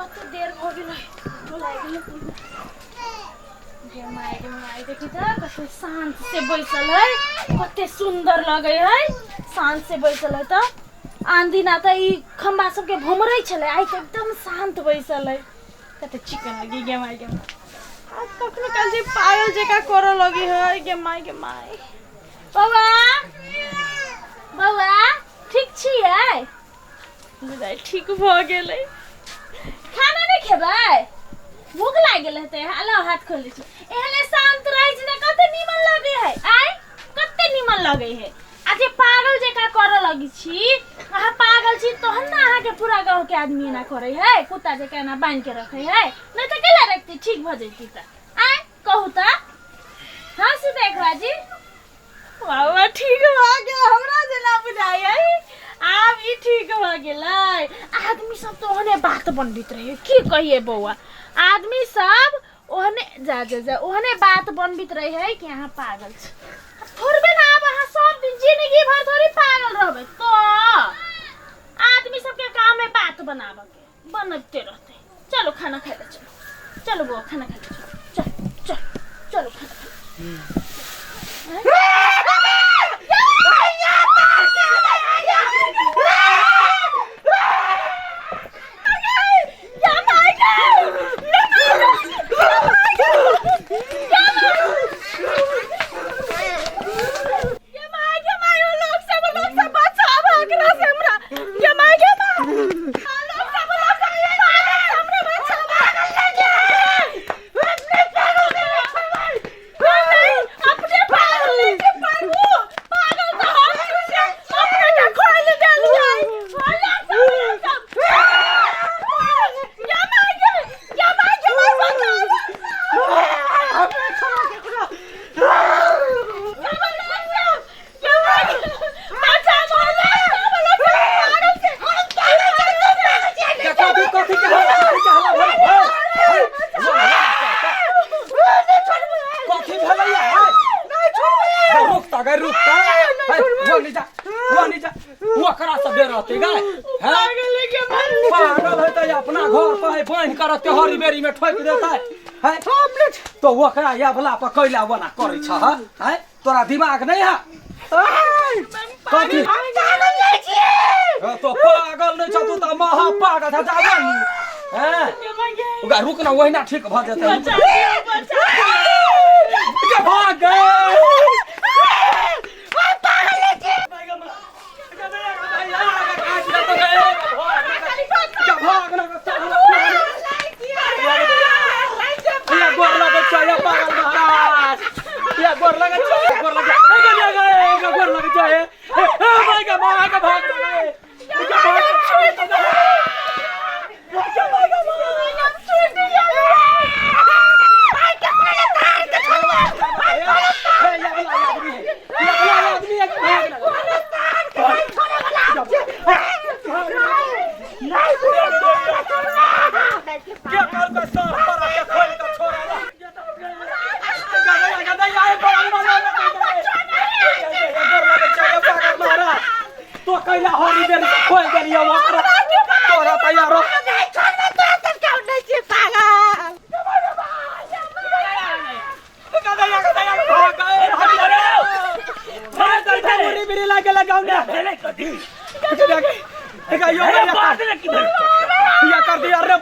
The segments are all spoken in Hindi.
कते देर हो गेलै तो लागि गेलै गे माय देखि त कते शांत से बैसल है कते सुंदर लगे है शांत से बैसल है त आंधी ना त ई खंबा सब के भमरै छले आइ त एकदम शांत बैसल है कते चिकन लगी गे माय आ कखनो काल जे पायल जेका करऽ लगी है गे माय बाबा बाबा ठीक छियै बुझाइ ठीक भ गेलै खाना नहीं खेबै भूख लाग गेल हेतै हेलो हाथ खोल दै छी एहने शांत रहै छी ने कते निमन लगे है आइ कते निमन लगे है आ जे पागल जेका करऽ लगी छी अहाँ पागल छी तहन ना अहाँ के पूरा गांव के आदमी एना करे है कुत्ता जेका ना बांध के रखे है नहीं त केला रखती ठीक भ जैती त आइ कहू त हंसी देख बाजी बाबा ठीक भ गेल हमरा जेना बुझाइ है आब ई ठीक भ गेलै आदमी सब तो ओहने बात बनबित रहे की कहिए बौआ आदमी सब ओहने जा ओहने बात बनबित रहे है कि अहाँ पागल छी थोड़बे ना अब अहाँ सब दिन जिंदगी भर थोड़ी पागल रहबे तो आदमी सबके काम है बात बनावे के बनते रहते चलो खाना खाए ले चलो बौआ खाना खाए ले चलो खाना खाए में ठोक देता है तो ओकरा या भला पकैला बना करे छ है तोरा दिमाग नहीं है कथि तो पागल नहीं छ तू त महा पागल था जाबन हैं उगा रुक ना वही ना ठीक भ जेतै के भाग गए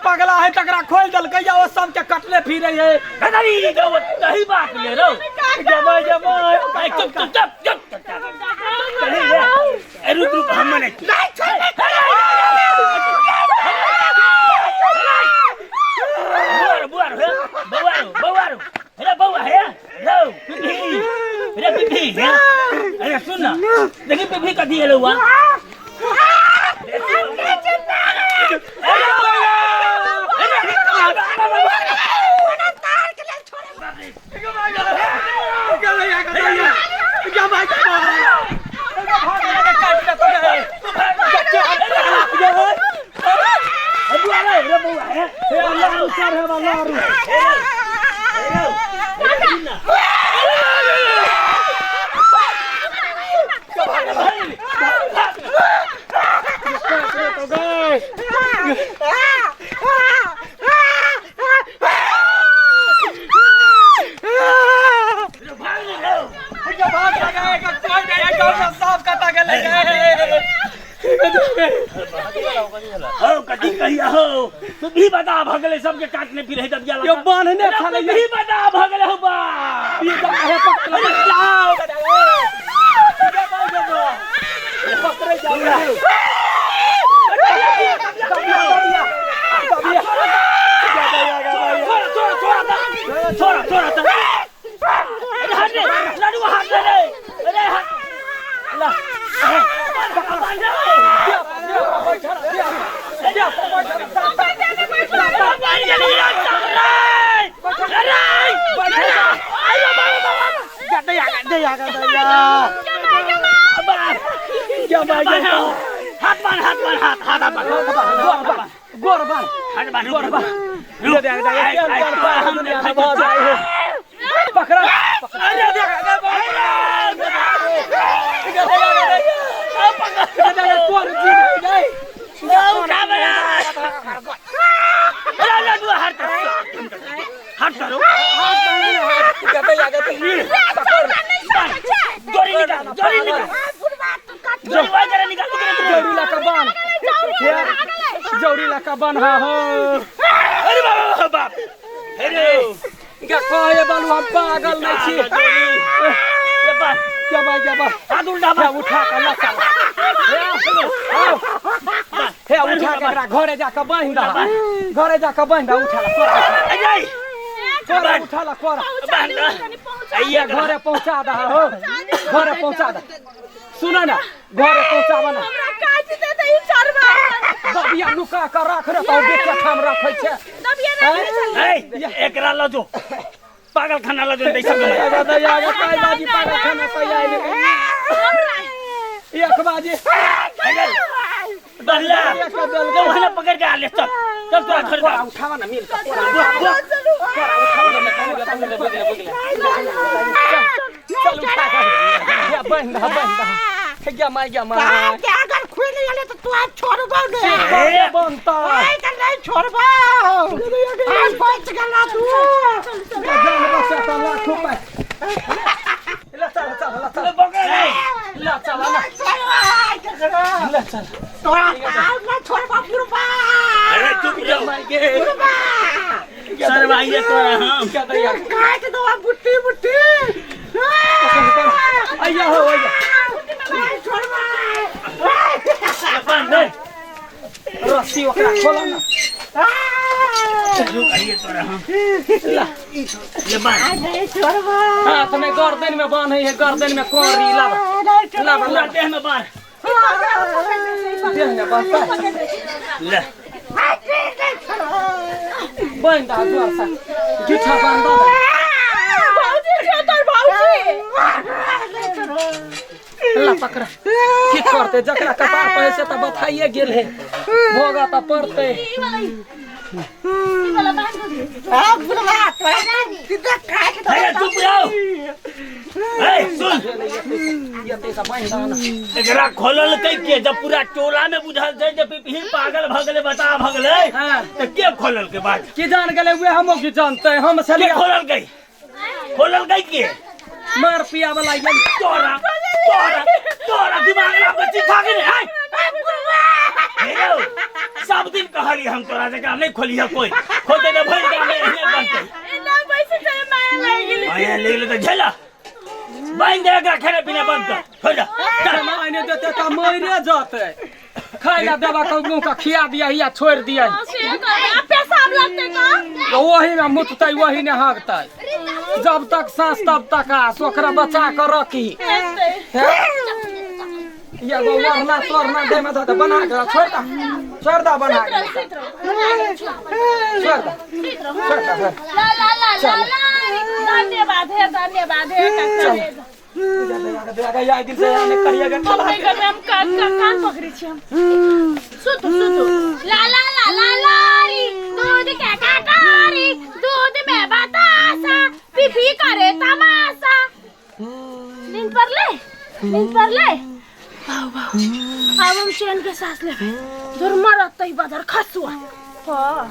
पगला है तकरा खोल दल कहिया वो सब के कटले फिरे है नहीं जो सही बात ले रो जमा चुप ए रुक हम नहीं बुआर अरे बउआ है रो पिपी अरे सुन ना देखी पिपी का दिए लुआ हो कटी कहिया हो तू भी बता भगले सबके काटने फिर है दबिया यो बांधने खाले भी बता भगले हो बा ये का है पकड़ जाओ पकड़े जाओ छोड़ा अरे हाथ दे लाडू हाथ दे अरे हाथ ला जौड़ी का बन हा हो अरे बाप अरे क्या कहे बालू हम पागल नहीं छी जबा हाथ उल्टा बा उठा के ला चल हे उठा के घरे जाके बांध दा घरे जाके बांध दा उठा ला कोरा उठा ला कोरा आइए घरे पहुंचा दा हो घरे पहुंचा दा सुना ना घरे पहुंचावा ना हमरा काट दे त ई चरबा दबिया लुका के रख रे तो बेटा ठाम रखै छे दबिया ना एकरा लो जो पागल खाना लो जो दे सब दया काय बाजी पागल खाना तैयार एक बाजी बल्ला तो वहां पकड़ के आ ले चल तोरा घर जा उठावा ना मिल के चल उठा के या बंद क्या माय क्या अगर खुल गेले तो तू आज छोड़बा दे बनता ओए कर नहीं छोड़बा आज बच गला तू जान बस त लाख रुपए ला चल पकड़ ला चल तो आज ना छोड़बा पुरबा अरे चुप रहो सरवाइए तोरा हम क्या दैया काट दो बुट्टी आया हो आया छोड़बा बंद रस्सी ओकरा खोला ना रुक तोरा हम ये बांध हाथ में गर्दन में बांध है गर्दन में कोरी लावा पूरा देह में बांध देह में बांध ले बांध जोर से गिठा बांध दो भौजी छ तोर भौजी ला पकड़ा की करते जकरा कपार पे से त बताइए गेल है भोगा त पड़ते वाला बांध दे अरे चुप रहो ए सुन ये तेका बांध ना एकरा खोलल कई के जब पूरा टोला में बुझल जाए जब ही पागल भगले बता भगले हां तो के खोलल के बाद की जान गेले वे हम की जानते हम के चलिए खोलल गई के मार पिया वाला ये तोरा दिमाग में बच्ची खा के नहीं हेलो सब दिन कहली हम तोरा जगह नहीं खोलिया कोई खोते तो भर जा में नहीं बनते ना पैसे चले माया लागिले माया ले ले तो झेला बांध देगा खाने पीने बंद कर हो जा मायने देते त मरे जाते खाइला देवा कहूं का खिया दिया या छोड़ दिया से कर पेशाब लगते का वही में मुततै वही ने हागतै जब तक सांस तब तक आस ओकरा बचा कर रखी ये वो वरना तोरना दे में तो बना के छोड़ दा बना के छोड़ दा ला धन्यवाद है देगा या दिन से आने करिएगा अपने घर में हम कान पकड़ी छी हम सुतो ला री दूध के काकारी दूध में बतासा पीपी करे तमाशा नींद पर ले वाह अब हम चैन के सांस ले दूर मरत तई बदर खसुआ हां